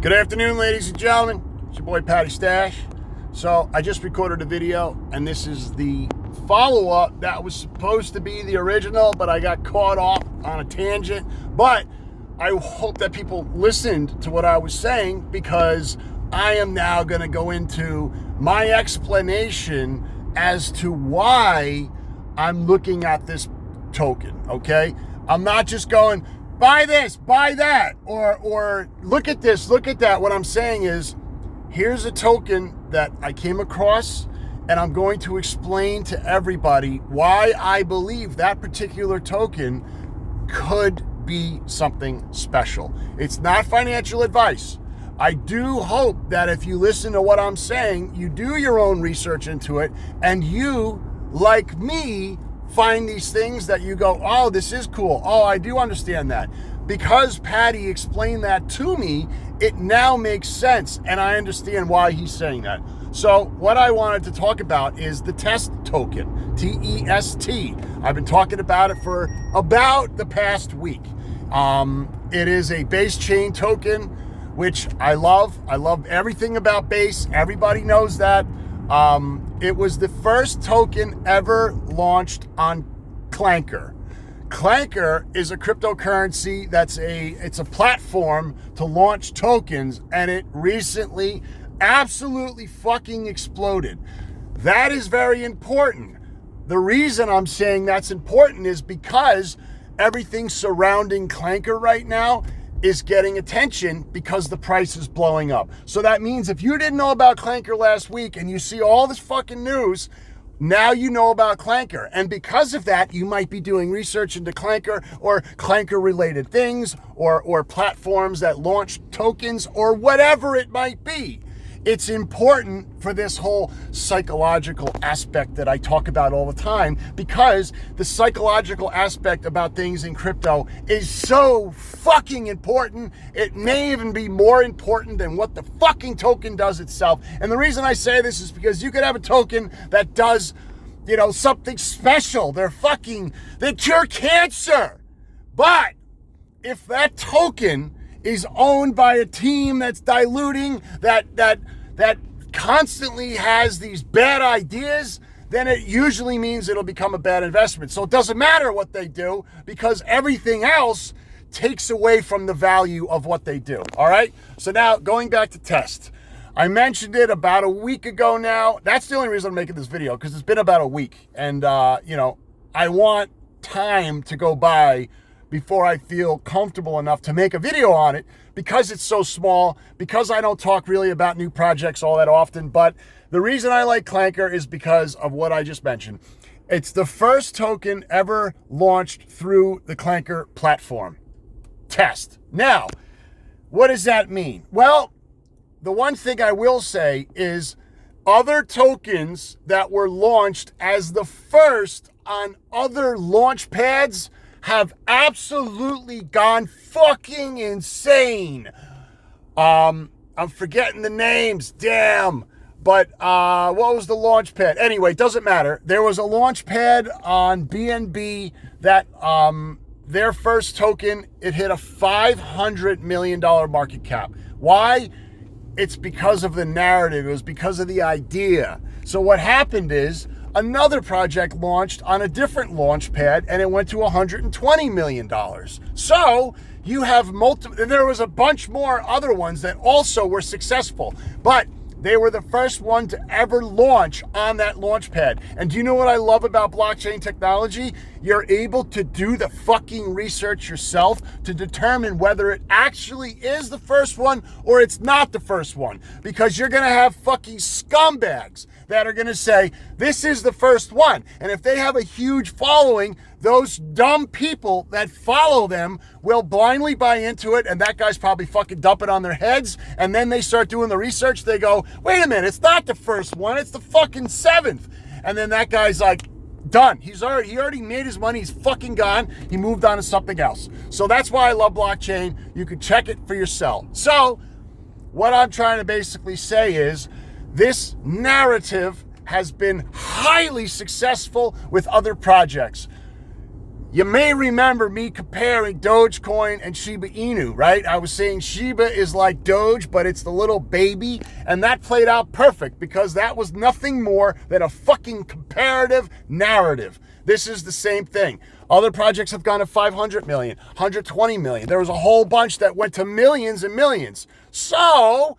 Good afternoon, ladies and gentlemen. It's your boy Patty Stash. So I just recorded a video, and this is the follow-up that was supposed to be the original, but I got caught off on a tangent. But I hope that people listened to what I was saying, because I am now going to go into my explanation as to why I'm looking at this token, okay? I'm not just going, buy this, buy that, or look at this, look at that. What I'm saying is, here's a token that I came across, and I'm going to explain to everybody why I believe that particular token could be something special. It's not financial advice. I do hope that if you listen to what I'm saying, you do your own research into it, and you, like me, find these things that you go, oh, this is cool. Oh, I do understand that. Because Patty explained that to me, it now makes sense, and I understand why he's saying that. So what I wanted to talk about is the TEST token, T-E-S-T. I've been talking about it for about the past week. It is a base chain token, which I love. I love everything about base. Everybody knows that. It was the first token ever launched on Clanker. Clanker is a cryptocurrency it's a platform to launch tokens, and it recently absolutely fucking exploded. That is very important. The reason I'm saying that's important is because everything surrounding Clanker right now is getting attention because the price is blowing up. So that means if you didn't know about Clanker last week and you see all this fucking news, now you know about Clanker. And because of that, you might be doing research into Clanker or Clanker related things, or platforms that launch tokens, or whatever it might be. It's important for this whole psychological aspect that I talk about all the time, because the psychological aspect about things in crypto is so fucking important. It may even be more important than what the fucking token does itself. And the reason I say this is because you could have a token that does, something special. They're cure cancer. But if that token is owned by a team that's diluting, that constantly has these bad ideas, then it usually means it'll become a bad investment. So it doesn't matter what they do, because everything else takes away from the value of what they do. All right? So now going back to TEST. I mentioned it about a week ago now. That's the only reason I'm making this video, because it's been about a week. And, I want time to go by before I feel comfortable enough to make a video on it, because it's so small, because I don't talk really about new projects all that often. But the reason I like Clanker is because of what I just mentioned. It's the first token ever launched through the Clanker platform. TEST. Now, what does that mean? Well, the one thing I will say is other tokens that were launched as the first on other launch pads have absolutely gone fucking insane. I'm forgetting the names, damn. But what was the launch pad? Anyway, doesn't matter. There was a launch pad on BNB that their first token, it hit a $500 million market cap. Why? It's because of the narrative. It was because of the idea. So what happened is, another project launched on a different launch pad, and it went to $120 million. So you have multiple, and there was a bunch more other ones that also were successful, but they were the first one to ever launch on that launch pad. And do you know what I love about blockchain technology? You're able to do the fucking research yourself to determine whether it actually is the first one or it's not the first one. Because you're gonna have fucking scumbags that are gonna say, this is the first one. And if they have a huge following, those dumb people that follow them will blindly buy into it, and that guy's probably fucking dumping on their heads. And then they start doing the research. They go, wait a minute, it's not the first one, it's the fucking seventh. And then that guy's like, done. He already made his money. He's fucking gone. He moved on to something else. So that's why I love blockchain. You can check it for yourself. So what I'm trying to basically say is, this narrative has been highly successful with other projects. You may remember me comparing Dogecoin and Shiba Inu, right? I was saying Shiba is like Doge, but it's the little baby. And that played out perfect because that was nothing more than a fucking comparative narrative. This is the same thing. Other projects have gone to 500 million, 120 million. There was a whole bunch that went to millions and millions. So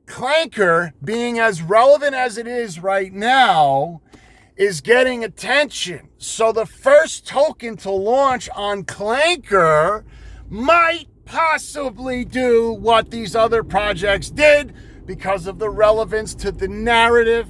Clanker, being as relevant as it is right now, is getting attention. So the first token to launch on Clanker might possibly do what these other projects did because of the relevance to the narrative,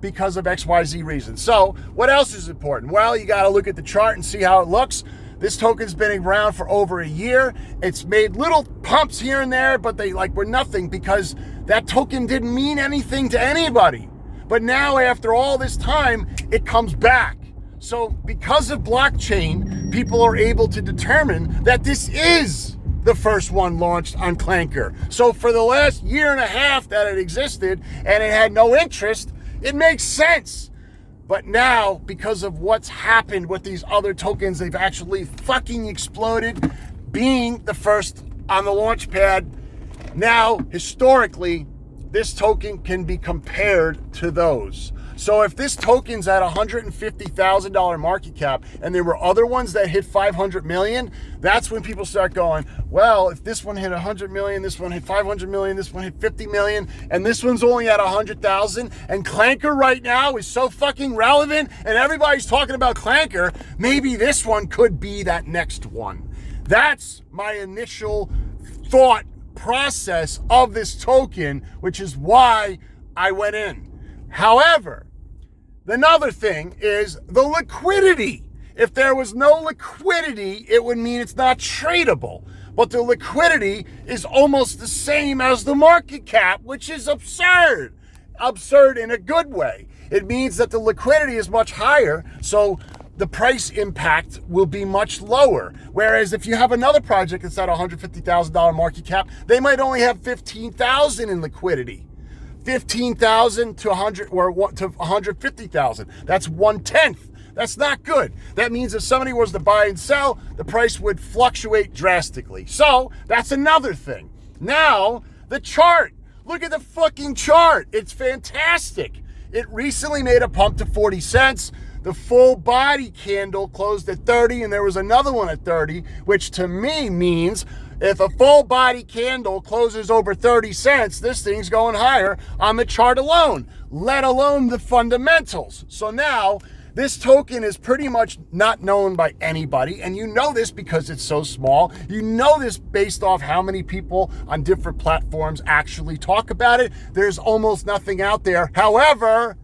because of XYZ reasons. So what else is important? Well, you got to look at the chart and see how it looks. This token's been around for over a year. It's made little pumps here and there, but they were nothing because that token didn't mean anything to anybody. But now, after all this time, it comes back. So because of blockchain, people are able to determine that this is the first one launched on Clanker. So for the last year and a half that it existed and it had no interest, it makes sense. But now, because of what's happened with these other tokens, they've actually fucking exploded, being the first on the launch pad. Now, historically, this token can be compared to those. So if this token's at $150,000 market cap and there were other ones that hit 500 million, that's when people start going, well, if this one hit 100 million, this one hit 500 million, this one hit 50 million, and this one's only at 100,000, and Clanker right now is so fucking relevant and everybody's talking about Clanker, maybe this one could be that next one. That's my initial thought process of this token, which is why I went in. However, another thing is the liquidity. If there was no liquidity, it would mean it's not tradable. But the liquidity is almost the same as the market cap, which is absurd. Absurd in a good way. It means that the liquidity is much higher, so the price impact will be much lower. Whereas if you have another project that's at $150,000 market cap, they might only have 15,000 in liquidity. 15,000 to 100 or to 150,000. That's 1/10. That's not good. That means if somebody was to buy and sell, the price would fluctuate drastically. So that's another thing. Now, the chart. Look at the fucking chart. It's fantastic. It recently made a pump to 40 cents. The full body candle closed at 30 and there was another one at 30, which to me means if a full body candle closes over 30 cents, this thing's going higher on the chart alone, let alone the fundamentals. So now this token is pretty much not known by anybody. And you know this because it's so small. You know this based off how many people on different platforms actually talk about it. There's almost nothing out there. However,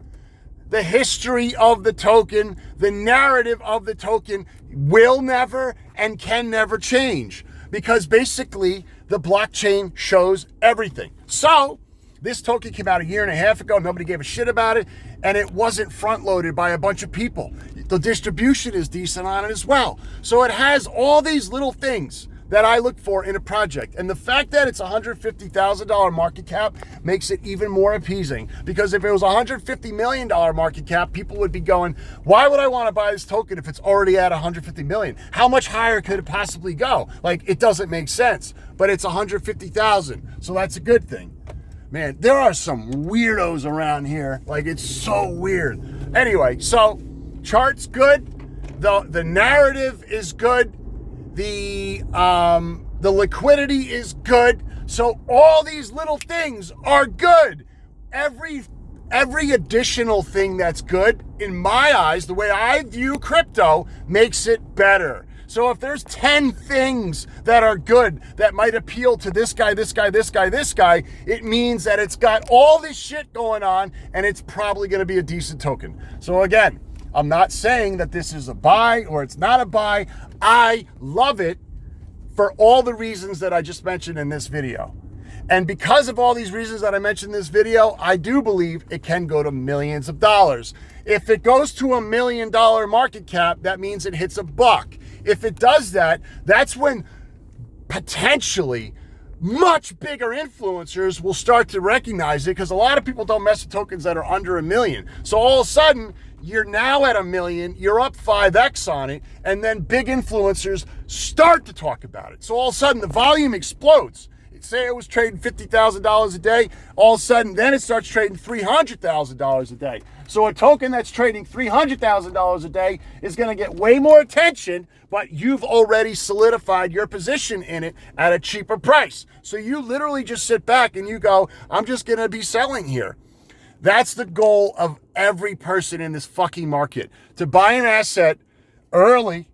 the history of the token, the narrative of the token will never and can never change because basically the blockchain shows everything. So this token came out a year and a half ago. Nobody gave a shit about it. And it wasn't front loaded by a bunch of people. The distribution is decent on it as well. So it has all these little things that I look for in a project. And the fact that it's $150,000 market cap makes it even more appeasing. Because if it was $150 million market cap, people would be going, why would I want to buy this token if it's already at 150 million? How much higher could it possibly go? Like, it doesn't make sense, but it's 150,000. So that's a good thing. Man, there are some weirdos around here. Like, it's so weird. Anyway, so chart's good. The narrative is good. The liquidity is good. So all these little things are good. Every additional thing that's good, in my eyes, the way I view crypto, makes it better. So if there's 10 things that are good that might appeal to this guy, this guy, this guy, this guy, it means that it's got all this shit going on and it's probably going to be a decent token. So again, I'm not saying that this is a buy or it's not a buy. I love it for all the reasons that I just mentioned in this video. And because of all these reasons that I mentioned in this video, I do believe it can go to millions of dollars. If it goes to $1 million market cap, that means it hits $1. If it does that, that's when potentially much bigger influencers will start to recognize it because a lot of people don't mess with tokens that are under $1 million. So all of a sudden, you're now at 1 million, you're up 5x on it, and then big influencers start to talk about it. So all of a sudden the volume explodes. Say it was trading $50,000 a day, all of a sudden then it starts trading $300,000 a day. So a token that's trading $300,000 a day is going to get way more attention, but you've already solidified your position in it at a cheaper price. So you literally just sit back and you go, I'm just going to be selling here. That's the goal of every person in this fucking market, to buy an asset early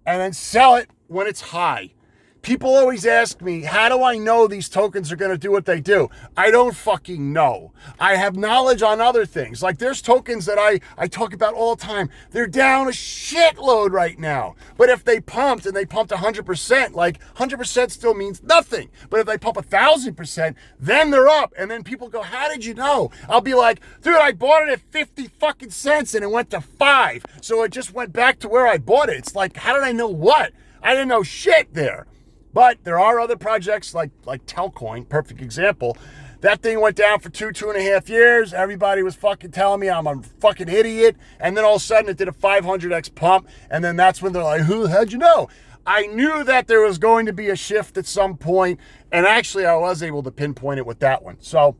and then sell it when it's high. People always ask me, how do I know these tokens are going to do what they do? I don't fucking know. I have knowledge on other things. Like there's tokens that I talk about all the time. They're down a shitload right now. But if they pumped and they pumped 100%, like 100% still means nothing. But if they pump 1,000%, then they're up. And then people go, how did you know? I'll be like, dude, I bought it at 50 fucking cents and it went to 5. So it just went back to where I bought it. It's like, how did I know what? I didn't know shit there. But there are other projects like Telcoin, perfect example. That thing went down for 2.5 years. Everybody was fucking telling me I'm a fucking idiot. And then all of a sudden it did a 500x pump. And then that's when they're like, how'd you know? I knew that there was going to be a shift at some point. And actually I was able to pinpoint it with that one. So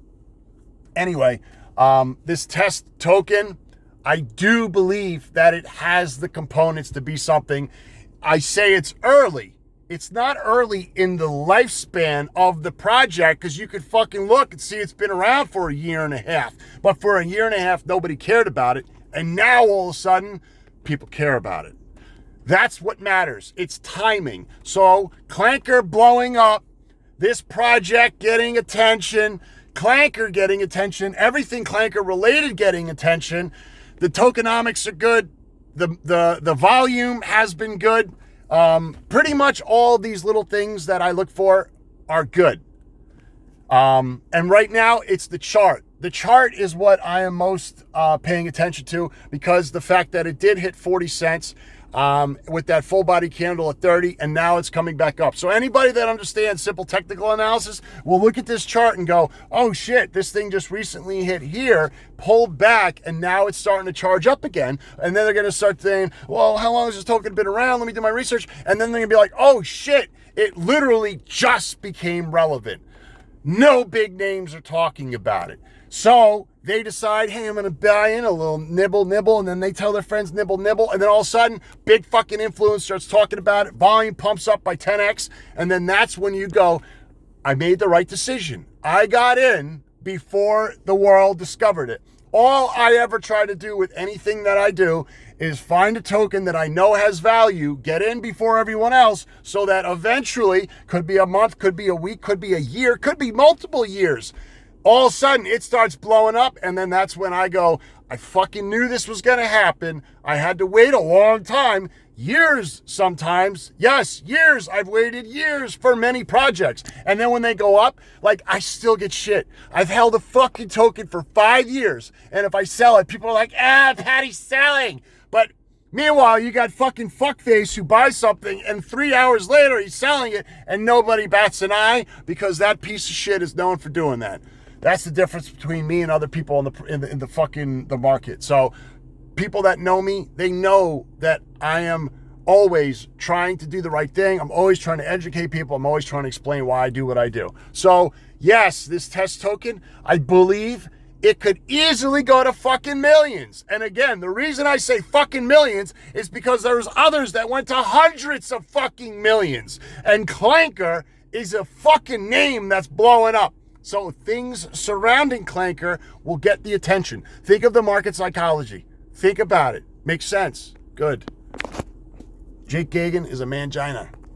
anyway, this test token, I do believe that it has the components to be something. I say it's early. It's not early in the lifespan of the project, because you could fucking look and see it's been around for 1.5 years. But for 1.5 years, nobody cared about it. And now all of a sudden, people care about it. That's what matters. It's timing. So Clanker blowing up, this project getting attention, Clanker getting attention, everything Clanker related getting attention. The tokenomics are good. The volume has been good. Pretty much all of these little things that I look for are good. And right now it's the chart. The chart is what I am most paying attention to, because the fact that it did hit 40 cents with that full body candle at 30, and now it's coming back up. So anybody that understands simple technical analysis will look at this chart and go, oh shit, this thing just recently hit here, pulled back, and now it's starting to charge up again. And then they're going to start saying, well, how long has this token been around? Let me do my research. And then they're going to be like, oh shit, it literally just became relevant. No big names are talking about it. So they decide, hey, I'm going to buy in a little nibble, and then they tell their friends nibble, and then all of a sudden, big fucking influence starts talking about it, volume pumps up by 10x, and then that's when you go, I made the right decision. I got in before the world discovered it. All I ever try to do with anything that I do is find a token that I know has value, get in before everyone else, so that eventually, could be a month, could be a week, could be a year, could be multiple years, all of a sudden it starts blowing up, and then that's when I go, I fucking knew this was going to happen. I had to wait a long time, years sometimes. Yes, years. I've waited years for many projects. And then when they go up, like, I still get shit. I've held a fucking token for 5 years, and if I sell it, people are like, Patty's selling. But meanwhile, you got fucking fuckface who buys something, and 3 hours later he's selling it, and nobody bats an eye, because that piece of shit is known for doing that. That's the difference between me and other people in the fucking market. So people that know me, they know that I am always trying to do the right thing. I'm always trying to educate people. I'm always trying to explain why I do what I do. So yes, this test token, I believe it could easily go to fucking millions. And again, the reason I say fucking millions is because there's others that went to hundreds of fucking millions. And Clanker is a fucking name that's blowing up. So things surrounding Clanker will get the attention. Think of the market psychology. Think about it. Makes sense. Good. Jake Gagan is a mangina.